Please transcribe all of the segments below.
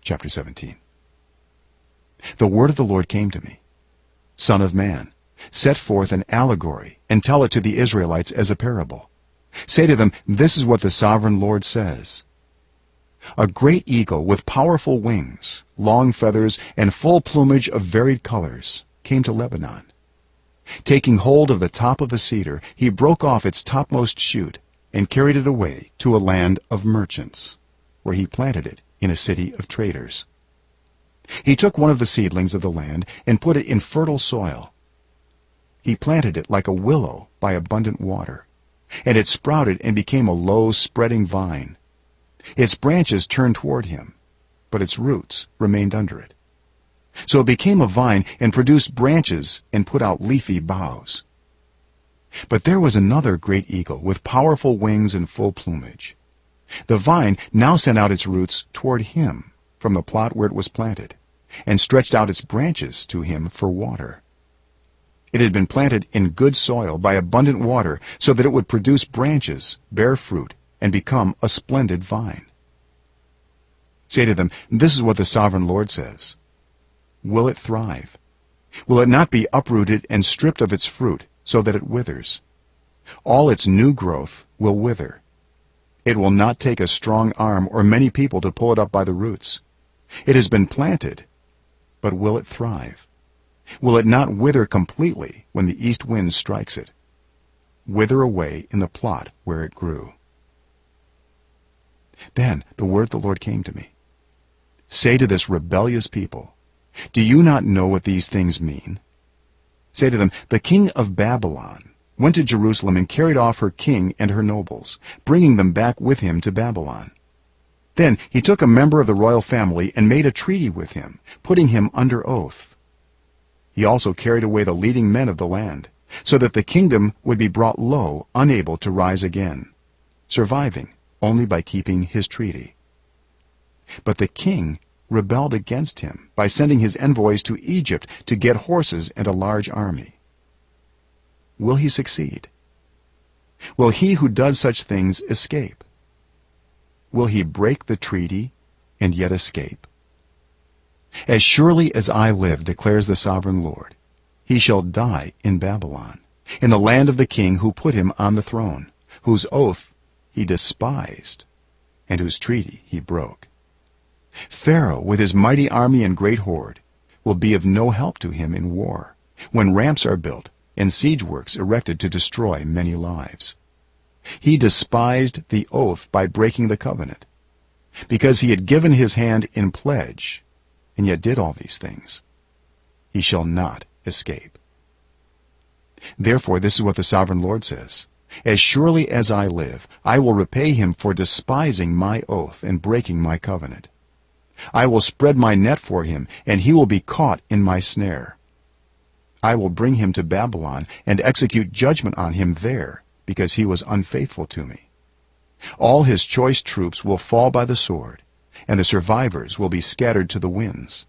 Chapter 17. The word of the Lord came to me. Son of man, set forth an allegory and tell it to the Israelites as a parable. Say to them, this is what the sovereign Lord says. A great eagle with powerful wings, long feathers, and full plumage of varied colors came to Lebanon. Taking hold of the top of a cedar, he broke off its topmost shoot and carried it away to a land of merchants, where he planted it in a city of traders. He took one of the seedlings of the land and put it in fertile soil. He planted it like a willow by abundant water, and it sprouted and became a low, spreading vine. Its branches turned toward him, but its roots remained under it. So it became a vine and produced branches and put out leafy boughs. But there was another great eagle with powerful wings and full plumage. The vine now sent out its roots toward him from the plot where it was planted, and stretched out its branches to him for water. It had been planted in good soil by abundant water, so that it would produce branches, bear fruit, and become a splendid vine. Say to them, this is what the sovereign Lord says. Will it thrive? Will it not be uprooted and stripped of its fruit, so that it withers? All its new growth will wither. It will not take a strong arm or many people to pull it up by the roots. It has been planted, but will it thrive? Will it not wither completely when the east wind strikes it? Wither away in the plot where it grew. Then the word of the Lord came to me. Say to this rebellious people, do you not know what these things mean? Say to them, the king of Babylon went to Jerusalem and carried off her king and her nobles, bringing them back with him to Babylon. Then he took a member of the royal family and made a treaty with him, putting him under oath. He also carried away the leading men of the land, so that the kingdom would be brought low, unable to rise again, surviving only by keeping his treaty. But the king rebelled against him by sending his envoys to Egypt to get horses and a large army. Will he succeed? Will he who does such things escape? Will he break the treaty and yet escape? As surely as I live, declares the sovereign Lord, he shall die in Babylon, in the land of the king who put him on the throne, whose oath he despised and whose treaty he broke. Pharaoh, with his mighty army and great horde, will be of no help to him in war, when ramps are built and siege works erected to destroy many lives. He despised the oath by breaking the covenant, because he had given his hand in pledge, and yet did all these things. He shall not escape. Therefore, this is what the sovereign Lord says. As surely as I live, I will repay him for despising my oath and breaking my covenant. I will spread my net for him, and he will be caught in my snare. I will bring him to Babylon and execute judgment on him there, because he was unfaithful to me. All his choice troops will fall by the sword, and the survivors will be scattered to the winds.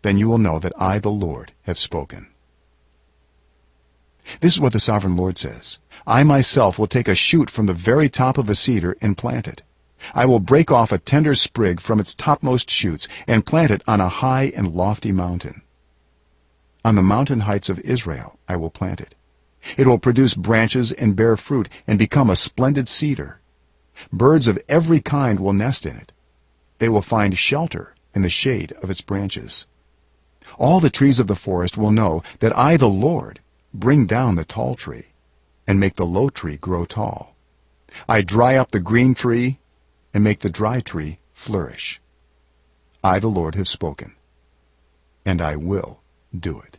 Then you will know that I, the Lord, have spoken. This is what the sovereign Lord says. I myself will take a shoot from the very top of a cedar and plant it. I will break off a tender sprig from its topmost shoots and plant it on a high and lofty mountain. On the mountain heights of Israel I will plant it. It will produce branches and bear fruit and become a splendid cedar. Birds of every kind will nest in it. They will find shelter in the shade of its branches. All the trees of the forest will know that I, the Lord, bring down the tall tree and make the low tree grow tall. I dry up the green tree and make the dry tree flourish. I, the Lord, have spoken, and I will do it.